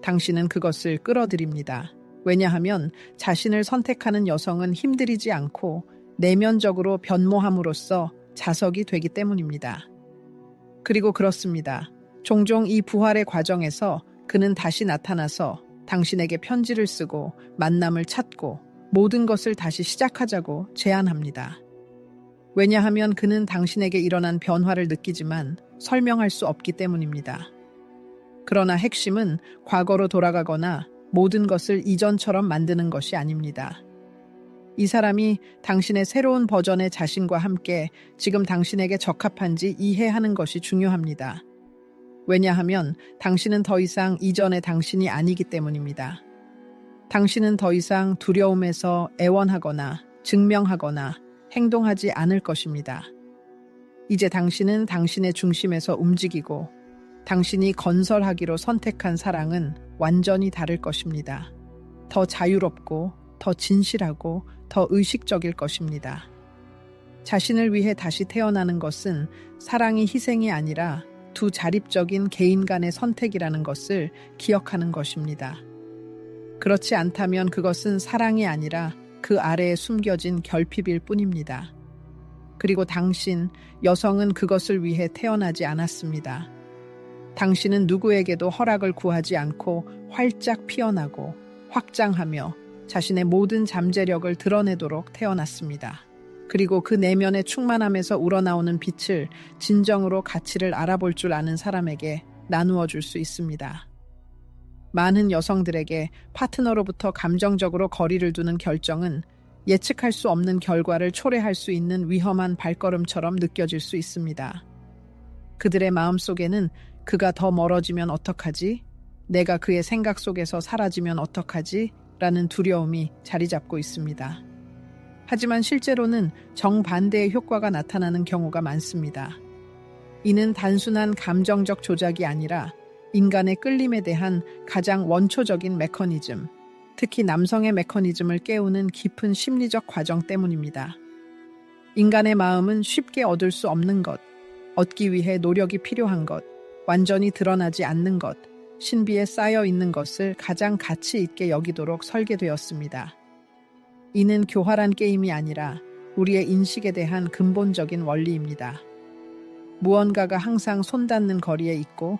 당신은 그것을 끌어들입니다. 왜냐하면 자신을 선택하는 여성은 힘들이지 않고 내면적으로 변모함으로써 자석이 되기 때문입니다. 그리고 그렇습니다. 종종 이 부활의 과정에서 그는 다시 나타나서 당신에게 편지를 쓰고 만남을 찾고 모든 것을 다시 시작하자고 제안합니다. 왜냐하면 그는 당신에게 일어난 변화를 느끼지만 설명할 수 없기 때문입니다. 그러나 핵심은 과거로 돌아가거나 모든 것을 이전처럼 만드는 것이 아닙니다. 이 사람이 당신의 새로운 버전의 자신과 함께 지금 당신에게 적합한지 이해하는 것이 중요합니다. 왜냐하면 당신은 더 이상 이전의 당신이 아니기 때문입니다. 당신은 더 이상 두려움에서 애원하거나 증명하거나 행동하지 않을 것입니다. 이제 당신은 당신의 중심에서 움직이고 당신이 건설하기로 선택한 사랑은 완전히 다를 것입니다. 더 자유롭고 더 진실하고 더 의식적일 것입니다. 자신을 위해 다시 태어나는 것은 사랑이 희생이 아니라 두 자립적인 개인 간의 선택이라는 것을 기억하는 것입니다. 그렇지 않다면 그것은 사랑이 아니라 그 아래에 숨겨진 결핍일 뿐입니다. 그리고 당신, 여성은 그것을 위해 태어나지 않았습니다. 당신은 누구에게도 허락을 구하지 않고 활짝 피어나고 확장하며 자신의 모든 잠재력을 드러내도록 태어났습니다. 그리고 그 내면의 충만함에서 우러나오는 빛을 진정으로 가치를 알아볼 줄 아는 사람에게 나누어 줄 수 있습니다. 많은 여성들에게 파트너로부터 감정적으로 거리를 두는 결정은 예측할 수 없는 결과를 초래할 수 있는 위험한 발걸음처럼 느껴질 수 있습니다. 그들의 마음속에는 그가 더 멀어지면 어떡하지? 내가 그의 생각 속에서 사라지면 어떡하지? 라는 두려움이 자리 잡고 있습니다. 하지만 실제로는 정반대의 효과가 나타나는 경우가 많습니다. 이는 단순한 감정적 조작이 아니라 인간의 끌림에 대한 가장 원초적인 메커니즘, 특히 남성의 메커니즘을 깨우는 깊은 심리적 과정 때문입니다. 인간의 마음은 쉽게 얻을 수 없는 것, 얻기 위해 노력이 필요한 것, 완전히 드러나지 않는 것, 신비에 쌓여 있는 것을 가장 가치 있게 여기도록 설계되었습니다. 이는 교활한 게임이 아니라 우리의 인식에 대한 근본적인 원리입니다. 무언가가 항상 손닿는 거리에 있고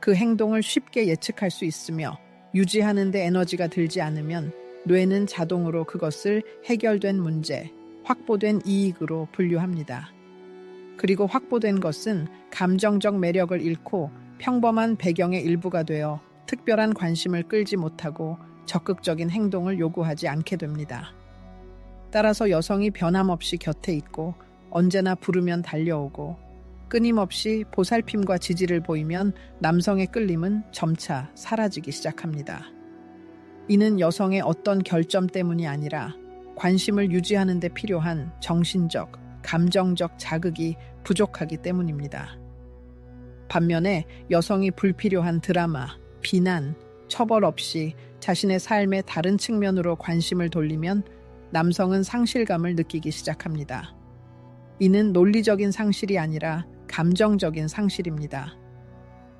그 행동을 쉽게 예측할 수 있으며 유지하는 데 에너지가 들지 않으면 뇌는 자동으로 그것을 해결된 문제, 확보된 이익으로 분류합니다. 그리고 확보된 것은 감정적 매력을 잃고 평범한 배경의 일부가 되어 특별한 관심을 끌지 못하고 적극적인 행동을 요구하지 않게 됩니다. 따라서 여성이 변함없이 곁에 있고 언제나 부르면 달려오고 끊임없이 보살핌과 지지를 보이면 남성의 끌림은 점차 사라지기 시작합니다. 이는 여성의 어떤 결점 때문이 아니라 관심을 유지하는 데 필요한 정신적, 감정적 자극이 부족하기 때문입니다. 반면에 여성이 불필요한 드라마, 비난, 처벌 없이 자신의 삶의 다른 측면으로 관심을 돌리면 남성은 상실감을 느끼기 시작합니다. 이는 논리적인 상실이 아니라 감정적인 상실입니다.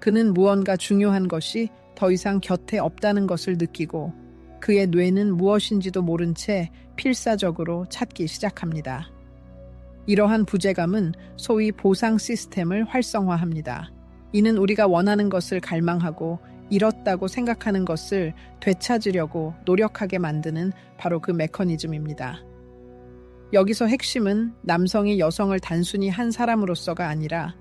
그는 무언가 중요한 것이 더 이상 곁에 없다는 것을 느끼고 그의 뇌는 무엇인지도 모른 채 필사적으로 찾기 시작합니다. 이러한 부재감은 소위 보상 시스템을 활성화합니다. 이는 우리가 원하는 것을 갈망하고 잃었다고 생각하는 것을 되찾으려고 노력하게 만드는 바로 그 메커니즘입니다. 여기서 핵심은 남성이 여성을 단순히 한 사람으로서가 아니라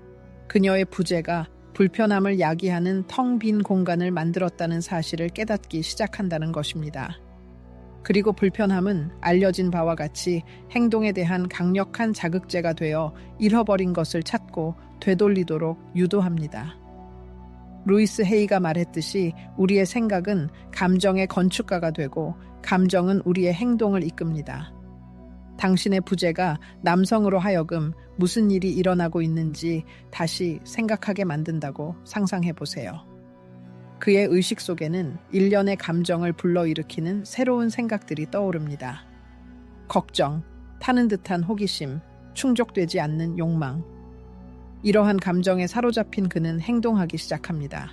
그녀의 부재가 불편함을 야기하는 텅 빈 공간을 만들었다는 사실을 깨닫기 시작한다는 것입니다. 그리고 불편함은 알려진 바와 같이 행동에 대한 강력한 자극제가 되어 잃어버린 것을 찾고 되돌리도록 유도합니다. 루이스 헤이가 말했듯이 우리의 생각은 감정의 건축가가 되고 감정은 우리의 행동을 이끕니다. 당신의 부재가 남성으로 하여금 무슨 일이 일어나고 있는지 다시 생각하게 만든다고 상상해 보세요. 그의 의식 속에는 일련의 감정을 불러일으키는 새로운 생각들이 떠오릅니다. 걱정, 타는 듯한 호기심, 충족되지 않는 욕망. 이러한 감정에 사로잡힌 그는 행동하기 시작합니다.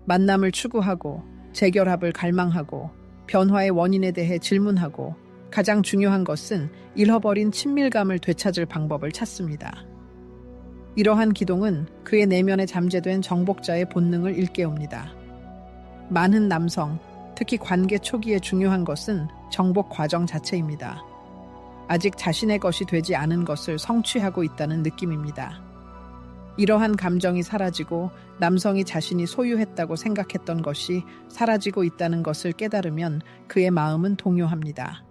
만남을 추구하고, 재결합을 갈망하고, 변화의 원인에 대해 질문하고, 가장 중요한 것은 잃어버린 친밀감을 되찾을 방법을 찾습니다. 이러한 기동은 그의 내면에 잠재된 정복자의 본능을 일깨웁니다. 많은 남성, 특히 관계 초기에 중요한 것은 정복 과정 자체입니다. 아직 자신의 것이 되지 않은 것을 성취하고 있다는 느낌입니다. 이러한 감정이 사라지고 남성이 자신이 소유했다고 생각했던 것이 사라지고 있다는 것을 깨달으면 그의 마음은 동요합니다.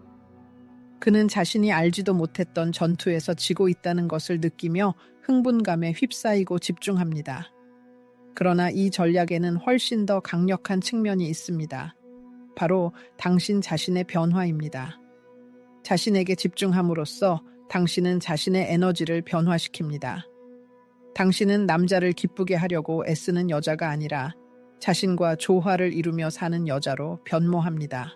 그는 자신이 알지도 못했던 전투에서 지고 있다는 것을 느끼며 흥분감에 휩싸이고 집중합니다. 그러나 이 전략에는 훨씬 더 강력한 측면이 있습니다. 바로 당신 자신의 변화입니다. 자신에게 집중함으로써 당신은 자신의 에너지를 변화시킵니다. 당신은 남자를 기쁘게 하려고 애쓰는 여자가 아니라 자신과 조화를 이루며 사는 여자로 변모합니다.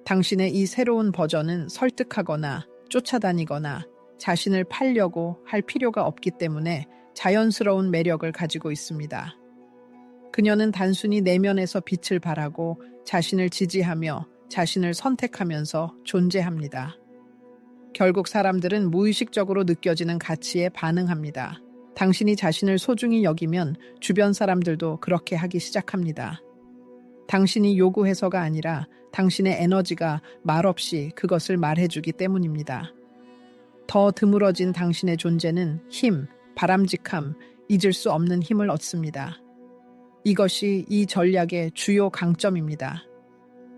당신의 이 새로운 버전은 설득하거나 쫓아다니거나 자신을 팔려고 할 필요가 없기 때문에 자연스러운 매력을 가지고 있습니다. 그녀는 단순히 내면에서 빛을 발하고 자신을 지지하며 자신을 선택하면서 존재합니다. 결국 사람들은 무의식적으로 느껴지는 가치에 반응합니다. 당신이 자신을 소중히 여기면 주변 사람들도 그렇게 하기 시작합니다. 당신이 요구해서가 아니라 당신의 에너지가 말없이 그것을 말해주기 때문입니다. 더 드물어진 당신의 존재는 힘, 바람직함, 잊을 수 없는 힘을 얻습니다. 이것이 이 전략의 주요 강점입니다.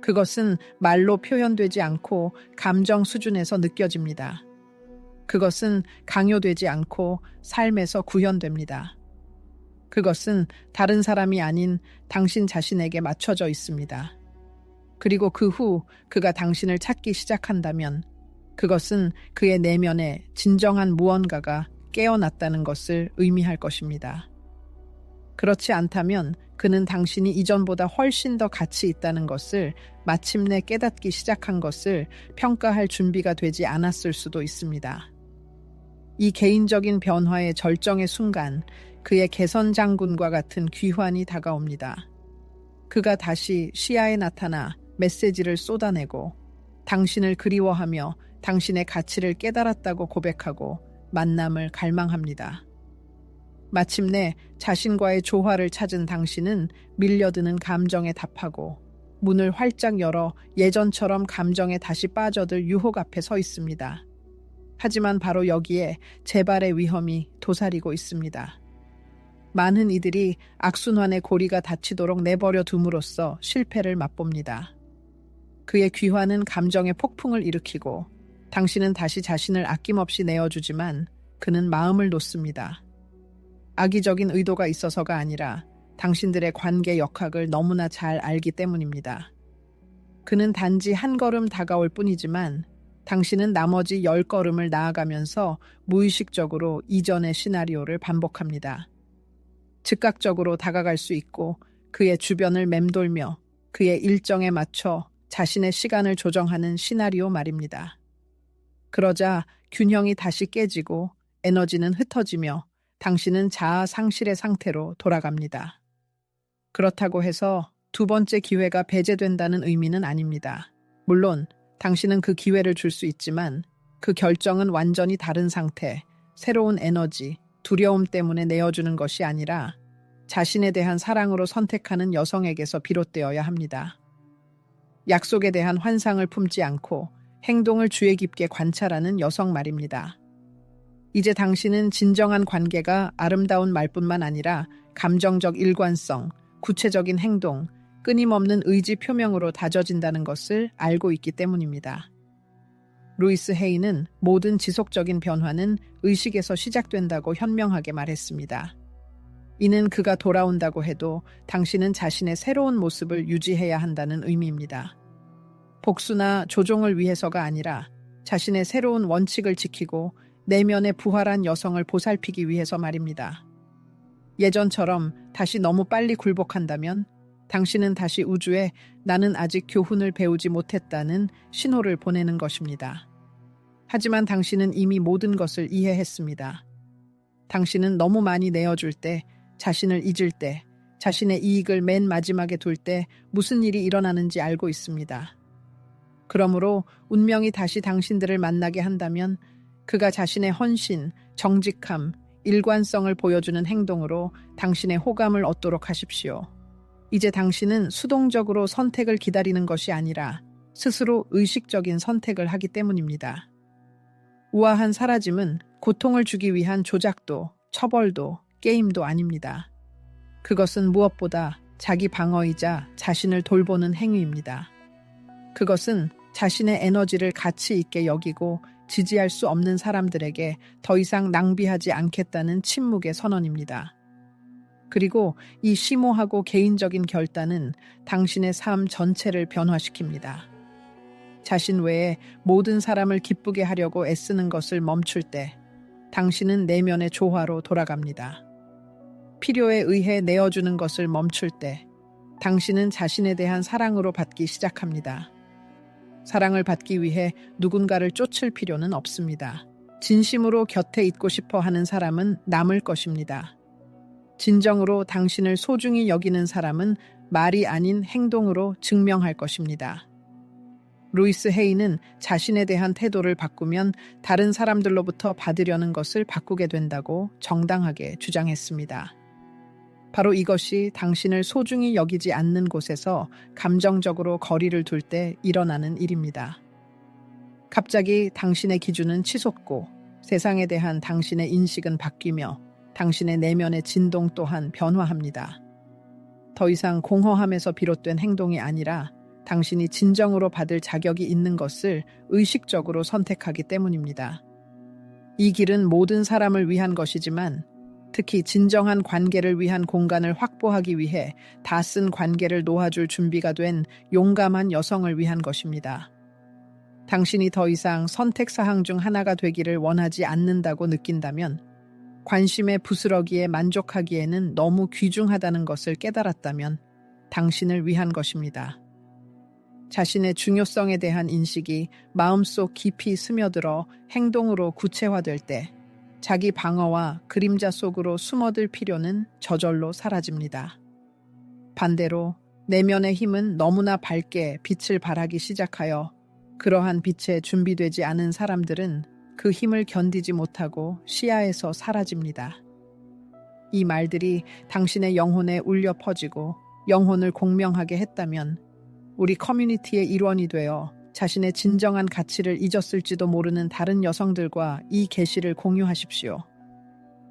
그것은 말로 표현되지 않고 감정 수준에서 느껴집니다. 그것은 강요되지 않고 삶에서 구현됩니다. 그것은 다른 사람이 아닌 당신 자신에게 맞춰져 있습니다. 그리고 그 후 그가 당신을 찾기 시작한다면 그것은 그의 내면에 진정한 무언가가 깨어났다는 것을 의미할 것입니다. 그렇지 않다면 그는 당신이 이전보다 훨씬 더 가치 있다는 것을 마침내 깨닫기 시작한 것을 평가할 준비가 되지 않았을 수도 있습니다. 이 개인적인 변화의 절정의 순간 그의 개선 장군과 같은 귀환이 다가옵니다. 그가 다시 시야에 나타나 메시지를 쏟아내고 당신을 그리워하며 당신의 가치를 깨달았다고 고백하고 만남을 갈망합니다. 마침내 자신과의 조화를 찾은 당신은 밀려드는 감정에 답하고 문을 활짝 열어 예전처럼 감정에 다시 빠져들 유혹 앞에 서 있습니다. 하지만 바로 여기에 재발의 위험이 도사리고 있습니다. 많은 이들이 악순환의 고리가 닫히도록 내버려 둠으로써 실패를 맛봅니다. 그의 귀환은 감정의 폭풍을 일으키고 당신은 다시 자신을 아낌없이 내어주지만 그는 마음을 놓습니다. 악의적인 의도가 있어서가 아니라 당신들의 관계 역학을 너무나 잘 알기 때문입니다. 그는 단지 한 걸음 다가올 뿐이지만 당신은 나머지 10걸음을 나아가면서 무의식적으로 이전의 시나리오를 반복합니다. 즉각적으로 다가갈 수 있고 그의 주변을 맴돌며 그의 일정에 맞춰 자신의 시간을 조정하는 시나리오 말입니다. 그러자 균형이 다시 깨지고 에너지는 흩어지며 당신은 자아 상실의 상태로 돌아갑니다. 그렇다고 해서 두 번째 기회가 배제된다는 의미는 아닙니다. 물론 당신은 그 기회를 줄 수 있지만 그 결정은 완전히 다른 상태, 새로운 에너지, 두려움 때문에 내어주는 것이 아니라 자신에 대한 사랑으로 선택하는 여성에게서 비롯되어야 합니다. 약속에 대한 환상을 품지 않고 행동을 주의 깊게 관찰하는 여성 말입니다. 이제 당신은 진정한 관계가 아름다운 말뿐만 아니라 감정적 일관성, 구체적인 행동, 끊임없는 의지 표명으로 다져진다는 것을 알고 있기 때문입니다. 루이스 헤이는 모든 지속적인 변화는 의식에서 시작된다고 현명하게 말했습니다. 이는 그가 돌아온다고 해도 당신은 자신의 새로운 모습을 유지해야 한다는 의미입니다. 복수나 조종을 위해서가 아니라 자신의 새로운 원칙을 지키고 내면의 부활한 여성을 보살피기 위해서 말입니다. 예전처럼 다시 너무 빨리 굴복한다면 당신은 다시 우주에 나는 아직 교훈을 배우지 못했다는 신호를 보내는 것입니다. 하지만 당신은 이미 모든 것을 이해했습니다. 당신은 너무 많이 내어줄 때, 자신을 잊을 때, 자신의 이익을 맨 마지막에 둘 때 무슨 일이 일어나는지 알고 있습니다. 그러므로 운명이 다시 당신들을 만나게 한다면 그가 자신의 헌신, 정직함, 일관성을 보여주는 행동으로 당신의 호감을 얻도록 하십시오. 이제 당신은 수동적으로 선택을 기다리는 것이 아니라 스스로 의식적인 선택을 하기 때문입니다. 우아한 사라짐은 고통을 주기 위한 조작도, 처벌도, 게임도 아닙니다. 그것은 무엇보다 자기 방어이자 자신을 돌보는 행위입니다. 그것은 자신의 에너지를 가치 있게 여기고 지지할 수 없는 사람들에게 더 이상 낭비하지 않겠다는 침묵의 선언입니다. 그리고 이 심오하고 개인적인 결단은 당신의 삶 전체를 변화시킵니다. 자신 외에 모든 사람을 기쁘게 하려고 애쓰는 것을 멈출 때 당신은 내면의 조화로 돌아갑니다. 필요에 의해 내어주는 것을 멈출 때 당신은 자신에 대한 사랑으로 받기 시작합니다. 사랑을 받기 위해 누군가를 쫓을 필요는 없습니다. 진심으로 곁에 있고 싶어 하는 사람은 남을 것입니다. 진정으로 당신을 소중히 여기는 사람은 말이 아닌 행동으로 증명할 것입니다. 루이스 헤이는 자신에 대한 태도를 바꾸면 다른 사람들로부터 받으려는 것을 바꾸게 된다고 정당하게 주장했습니다. 바로 이것이 당신을 소중히 여기지 않는 곳에서 감정적으로 거리를 둘 때 일어나는 일입니다. 갑자기 당신의 기준은 치솟고 세상에 대한 당신의 인식은 바뀌며 당신의 내면의 진동 또한 변화합니다. 더 이상 공허함에서 비롯된 행동이 아니라 당신이 진정으로 받을 자격이 있는 것을 의식적으로 선택하기 때문입니다. 이 길은 모든 사람을 위한 것이지만 특히 진정한 관계를 위한 공간을 확보하기 위해 다 쓴 관계를 놓아줄 준비가 된 용감한 여성을 위한 것입니다. 당신이 더 이상 선택사항 중 하나가 되기를 원하지 않는다고 느낀다면 관심의 부스러기에 만족하기에는 너무 귀중하다는 것을 깨달았다면 당신을 위한 것입니다. 자신의 중요성에 대한 인식이 마음속 깊이 스며들어 행동으로 구체화될 때 자기 방어와 그림자 속으로 숨어들 필요는 저절로 사라집니다. 반대로 내면의 힘은 너무나 밝게 빛을 발하기 시작하여 그러한 빛에 준비되지 않은 사람들은 그 힘을 견디지 못하고 시야에서 사라집니다. 이 말들이 당신의 영혼에 울려 퍼지고 영혼을 공명하게 했다면 우리 커뮤니티의 일원이 되어 자신의 진정한 가치를 잊었을지도 모르는 다른 여성들과 이 계시를 공유하십시오.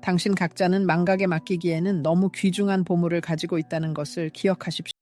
당신 각자는 망각에 맡기기에는 너무 귀중한 보물을 가지고 있다는 것을 기억하십시오.